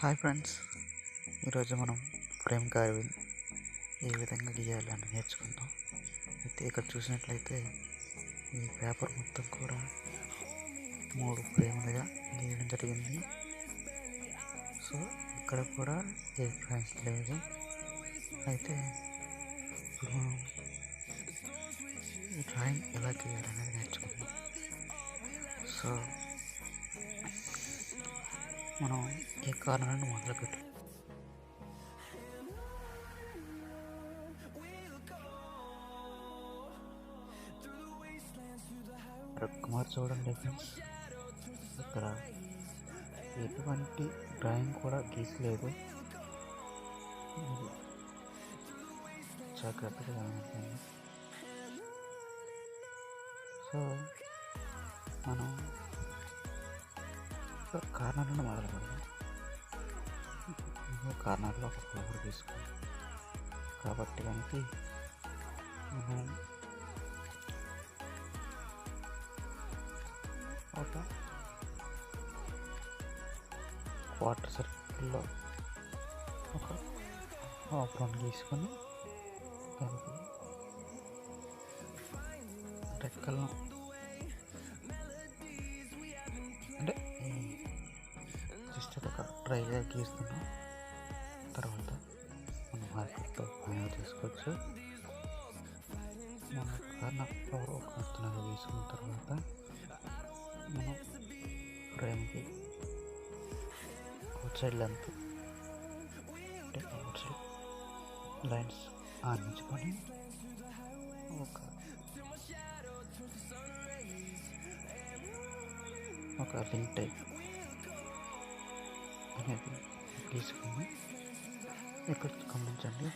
Hi friends, ఈరోజు మనం frame carving ఏ విధంగా గీయాలి అని నేర్చుకుందాం. అయితే ఇక్కడ చూసినట్లయితే ఈ పేపర్ మొత్తం కూడా 3 ఫ్రేములుగా గీయడం జరిగింది. సో ఇక్కడ కూడా ఏ ఫ్రేమ్స్ లేదు. అయితే ఇప్పుడు మనం ఈ డ్రాయింగ్ ఎలా గీయాలనేది నేర్చుకుందాం. సో మనం ఈ కార్నర్ నుండి మొదలుపెట్టి కుమార్ చూడండి ఫ్రెండ్స్, ఇక్కడ ఎటువంటి డ్రాయింగ్ కూడా గీసలేదు. జాగ్రత్తగా ఉంటుంది. సో మనం కార్నర్ నుండి మొదలు పెడదాం. కార్నర్లో ఒక ఫ్లవర్ తీసుకోండి కాబట్టి దానికి మనం ఒక క్వార్టర్ సర్కిల్లో ఒక హాఫ్ రౌండ్ గీసుకొని దానికి రెక్కలను అంటే జస్ట్ ఒక డ్రైగా గీస్తున్నాం. తర్వాత మనం మార్కెట్తో ఫైనల్ చేసుకోవచ్చు. మన కార్నర్లో ఒక మొత్తంగా గీసుకున్న తర్వాత మనం ఫ్రేమ్కి అవుట్ సైడ్ లెంత్ అంటే అవుట్ సైడ్ లైన్స్ ఆనించుకొని ఒక రింగ్ టైప్ అనేది గీసుకొని ఇక్కడ గమనించండి,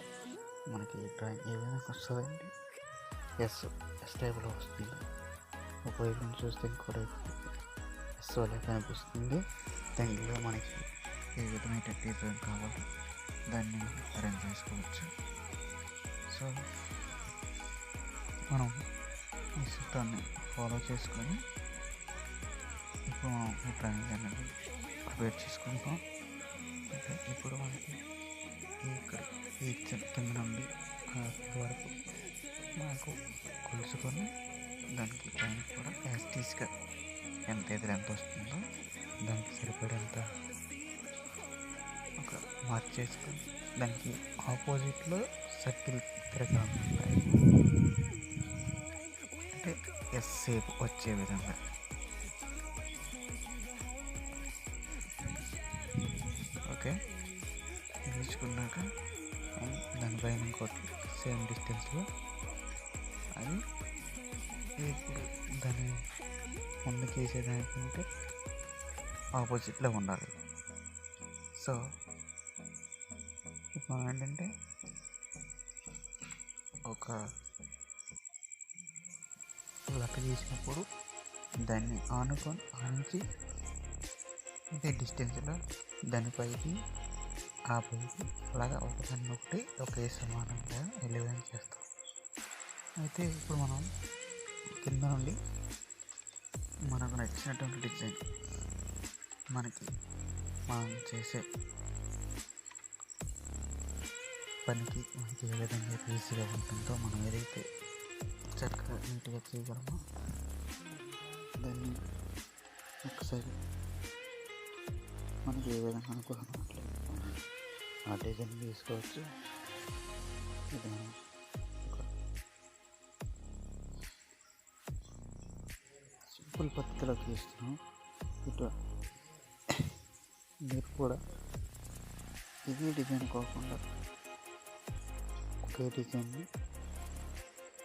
మనకి డ్రాయింగ్ ఏ విధంగా వస్తుందండి. ఎస్ టైప్లో వస్తుంది. ఒకవైపు నుంచి చూస్తే ఇంకోటి ఎస్ వల్ల కనిపిస్తుంది. దానిలో మనకి ఏ విధమైన డ్రాయింగ్ కావాలి దాన్ని అరేంజ్ చేసుకోవచ్చు. సో మనం ఈ సూత్రాన్ని ఫాలో చేసుకొని ఇప్పుడు మనం ఈ డ్రాయింగ్ అనేది ప్రిపేర్ చేసుకుంటాం. ఇప్పుడు మనకి ఇక్కడ ఈ కింద నుండి వరకు మనకు కొలుసుకొని దానికి డ్రాయింగ్ కూడా యాస్టీస్గా ఎంత వస్తుందో దానికి సరిపడేంత ఒక మార్క్ చేసుకొని దానికి ఆపోజిట్లో సర్కిల్ తిరగాలి, అంటే ఎస్ షేప్ వచ్చే విధంగా. ఓకే, గీసుకున్నాక దానిపైన ఇంకోటి సేమ్ డిస్టెన్స్లో అది ఇప్పుడు దాన్ని ముందుకు వేసేదానికంటే ఆపోజిట్లో ఉండాలి. సో ఇప్పుడు మనం ఏంటంటే ఒక లెక్క గీసినప్పుడు దాన్ని ఆనించి ఇదే డిస్టెన్స్లో దానిపైకి ఆ పైకి అలాగా ఒకటి ఒకే సమానంగా ఎలివేట్ చేస్తాం. అయితే ఇప్పుడు మనం కింద నుండి మనకు నచ్చినటువంటి డిజైన్ మనకి మనం చేసే పనికి మనకి ఏ విధంగా ఈజీగా ఉంటుందో, మనం ఏదైతే చక్కగా నీట్గా చేయగలమో దాన్ని ఒకసారి మనకి ఏ విధంగా అనుకూలంగా ఆ డిజైన్ తీసుకోవచ్చు. సింపుల్ పద్ధతిలో గీస్తున్నాం. ఇటు మీరు కూడా ఇదే డిజైన్ కాకుండా ఒకే డిజైన్ని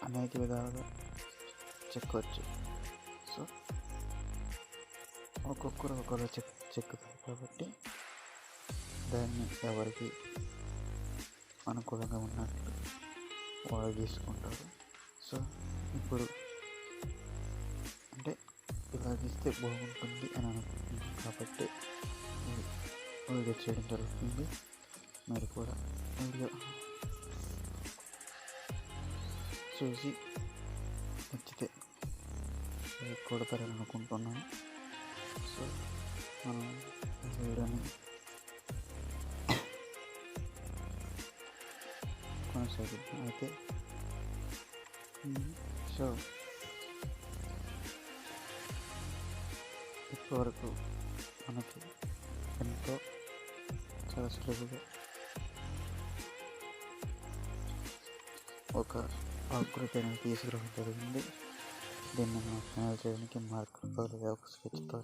అనేక విధాలుగా చెక్కవచ్చు. సో ఒక్కొక్కరు ఒకరు చెక్కుతారు కాబట్టి దాన్ని ఎవరికి అనుకూలంగా ఉన్నట్టు వాళ్ళు తీసుకుంటారు. సో ఇప్పుడు అంటే ఇలా గీస్తే బాగుంటుంది అని అనుకుంటున్నాను కాబట్టి వీడియో చేయడం జరుగుతుంది. మీరు కూడా వీడియో చూసి నచ్చితే కొడతారని అనుకుంటున్నాను. సో మనం వీడియోని కొనసాగిద్దాం. అయితే సో ఇప్పటివరకు మనకి ఎంతో చాలా సులభంగా ఒక ఆకృతి అనేది తీసుకురావడం జరిగింది. దీన్ని మనం ఫైనల్ చేయడానికి మార్కర్తో లేదా ఒక స్కెచ్తో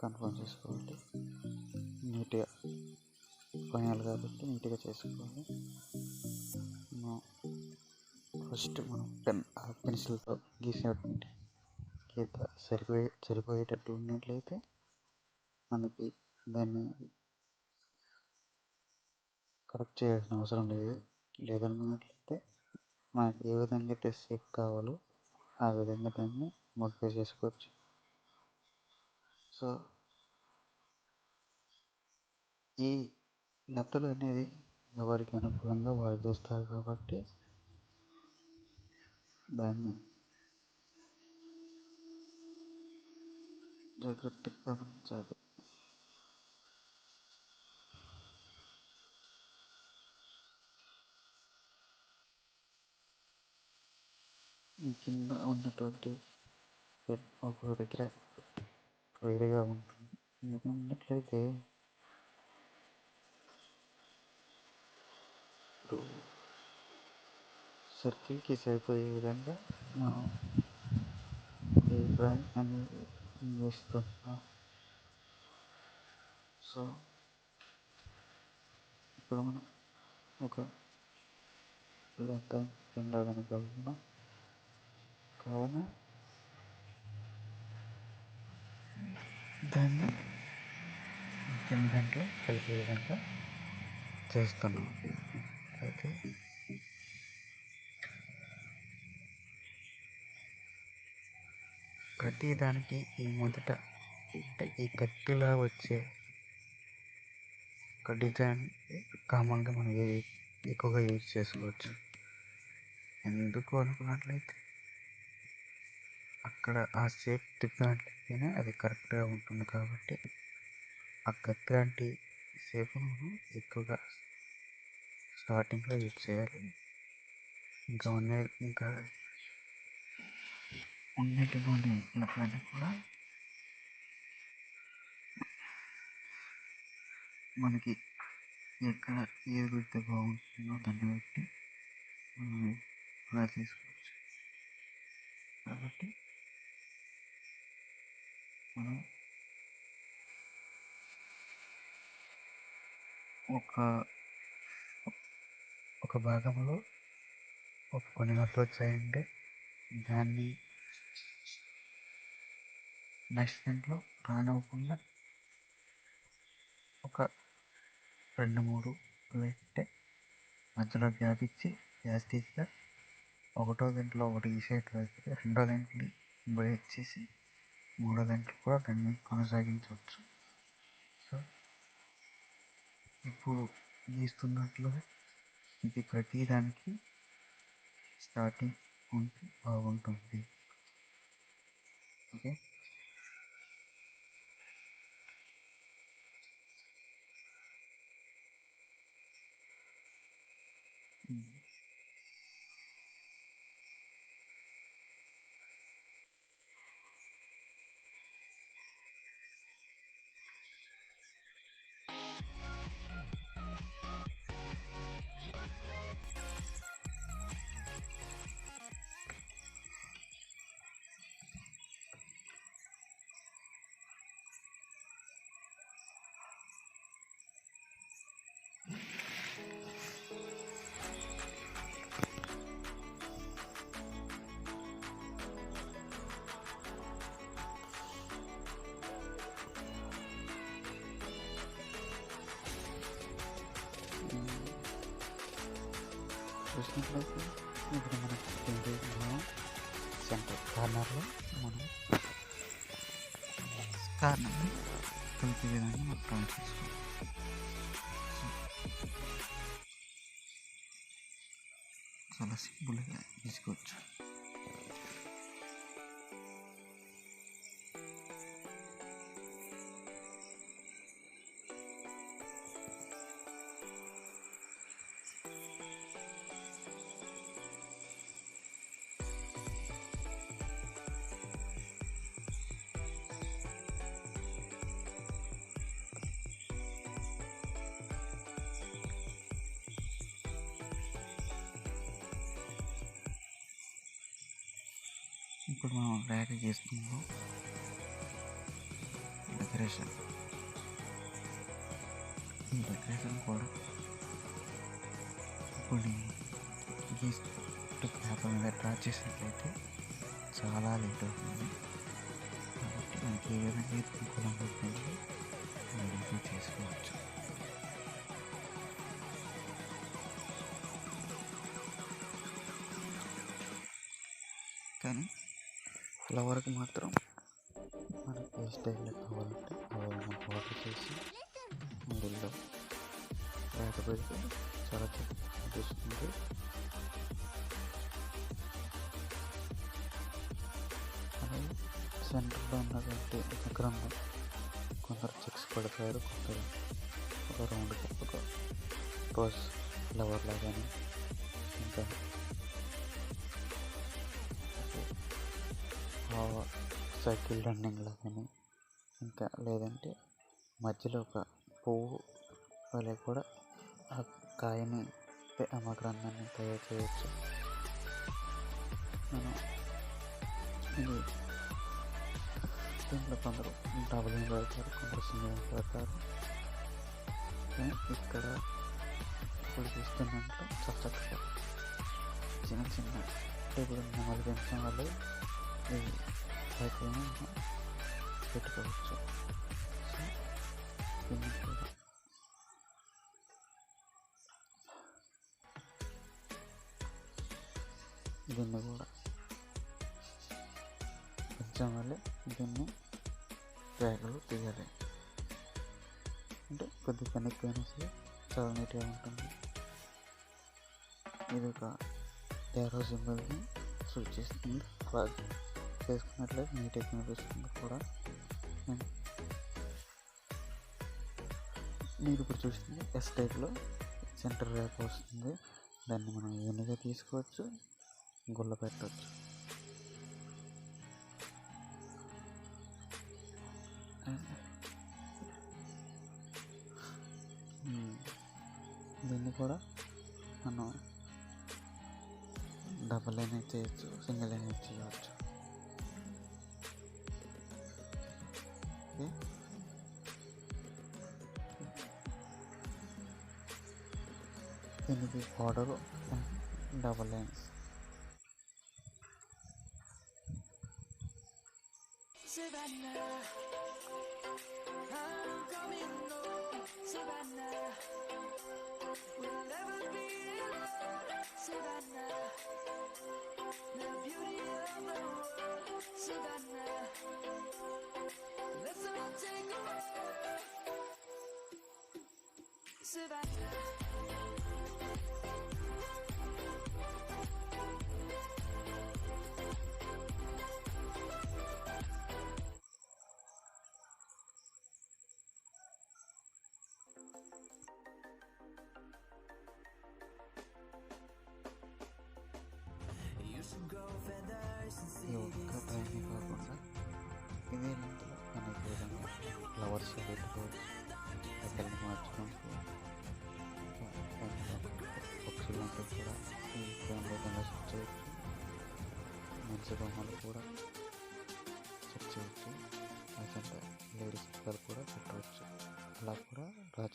కన్ఫర్మ్ చేసుకోవాలి. నీట్గా ఫైనల్ కాబట్టి నీట్గా చేసుకోవాలి. ఫస్ట్ మనం పెన్సిల్తో గీసినటువంటి గీత సరిపోయేటట్టు ఉన్నట్లయితే మనకి దాన్ని కరెక్ట్ చేయాల్సిన అవసరం లేదు. లేదన్నట్లయితే మనకి ఏ విధంగా అయితే షేప్ కావాలో ఆ విధంగా దాన్ని మోడిఫై చేసుకోవచ్చు. సో ఈ లెక్కలు అనేది ఎవరికి అనుకూలంగా వారు చూస్తారు కాబట్టి దాన్ని జాగ్రత్తగా గమనించాలి. ఈ కింద ఉన్నటువంటి ఒక దగ్గర వేరేగా ఉంటుంది. ఉన్నట్లయితే ఇప్పుడు సర్కిల్కి సరిపోయే విధంగా మనం ఈ డ్రాయింగ్ అనేది వేస్తున్నాం. సో ఇప్పుడు మనం ఒక రెండో కావున దాన్ని దాంట్లో కలిపే విధంగా చేస్తున్నాం. అయితే ప్రతి దానికి ఈ మొదట అంటే ఈ కత్తిలా వచ్చే ఒక డిజైన్ కామన్గా మనం ఎక్కువగా యూజ్ చేసుకోవచ్చు. ఎందుకు అనుకున్నట్లయితే అక్కడ ఆ షేప్ తిప్పినట్లయితేనే అది కరెక్ట్గా ఉంటుంది కాబట్టి ఆ కత్తి లాంటి షేప్ను ఎక్కువగా స్టార్టింగ్లో యూజ్ చేయాలి. ఇంకా ఉన్నటువంటి లెక్కలన్నీ కూడా మనకి ఎక్కడ ఏది పెడితే బాగుంటుందో దాన్ని బట్టి మనం అలా తీసుకోవచ్చు. కాబట్టి మనం ఒక భాగంలో కొన్ని నట్లు వచ్చాయంటే దాన్ని నెక్స్ట్ దాంట్లో రానివ్వకుండా ఒక 2-3 పెట్టే మధ్యలో గ్యాప్ ఇచ్చి జాస్తిగా ఒకటో దాంట్లో ఒకటి తీసేట్లు అయితే రెండో దాంట్లో బ్రేక్ చేసి మూడో దాంట్లో కూడా దాన్ని కొనసాగించవచ్చు. సో ఇప్పుడు గీస్తున్నట్లు ఇది ప్రతి దానికి స్టార్టింగ్ ఉంటే బాగుంటుంది. ఓకే, చూసినట్లయితే ఇప్పుడు మనకి సెంటర్ కార్నర్లో మనం కార్నర్ని కలిపే విధంగా మనం ప్లాన్ చేసుకోవాలి. చాలా సింపుల్గా తీసుకోవచ్చు. ఇప్పుడు మనం రెడీ చేస్తున్నాం డెకరేషన్. ఈ డెకరేషన్ కూడా ఇప్పుడు ఈ పేపర్ మీద డ్రా చేసినట్లయితే చాలా లేట్ అవుతుంది. కాబట్టి మనకి ఏ విధంగా అనుకూలంగా ఉంటుంది విధంగా చేసుకోవచ్చు. కానీ ఫ్లవర్కి మాత్రం మనకి ఏ స్టైల్లో కావాలంటే అలా వాటర్ చేసి మిడిల్లో బయట పెడితే చాలా కనిపిస్తుంది. అలాగే సెంటర్లో ఉన్నటువంటి విగ్రహం కొందరు చెక్స్ పడతారు, కొందరు ఒక రౌండ్ ఒక రోజ్ ఫ్లవర్ లాగానే, ఇంకా సైకిల్ రన్నింగ్ లాగానే, ఇంకా లేదంటే మధ్యలో ఒక పువ్వు వలె కూడా ఆ కాయని మకరందాన్ని తయారు చేయవచ్చు. మనం ఇది దీంట్లో కొందరు డబుల్ పెడతారు, కొందరు సింగిల్ పెడతారు. ఇక్కడ ఇప్పుడు చూస్తున్నంత చక్కగా చిన్న చిన్న టేబుల్ నెమలి పెంచడం వల్ల ఈ సైకిల్ని పెట్టుకోవచ్చు. దీన్ని కూడా పెంచడం వల్ల దీన్ని ర్యాకులు తీయాలి. అంటే కొద్ది కనెక్ట్ సరే చాలా నీట్గా ఉంటుంది. ఇది ఒక ఏరో సింబల్ని సూచిస్తుంది. అలా చేసుకున్నట్లయితే నీట్గా కనిపిస్తుంది కూడా. మీరు ఇప్పుడు చూస్తుంది ఎస్ టైప్లో సెంటర్ ర్యాక్ వస్తుంది. దాన్ని మనం ఈజీగా తీసుకోవచ్చు, గుల్ల పెట్టవచ్చు. దీన్ని కూడా మనం డబుల్ అయినా చేయొచ్చు, సింగిల్ అయినా చేయవచ్చు. దీనికి బార్డర్ డబుల్ లైన్స్. ఈ ఒక్క టైంని కాకుండా ఇదే లెంత్లో అనేక విధంగా ఫ్లవర్స్ పెట్టుకోవచ్చు. ఎక్కడిని మార్చుకోవచ్చు. పక్షులు లాంటివి కూడా ఈ ఫ్రేమ్లో కింద సెట్ చేయవచ్చు. మనిషి బొమ్మలు కూడా సెట్ చేయవచ్చు. లేదంటే లేడీస్ పిల్లలు కూడా పెట్టవచ్చు. అలా కూడా డ్రా చేయవచ్చు.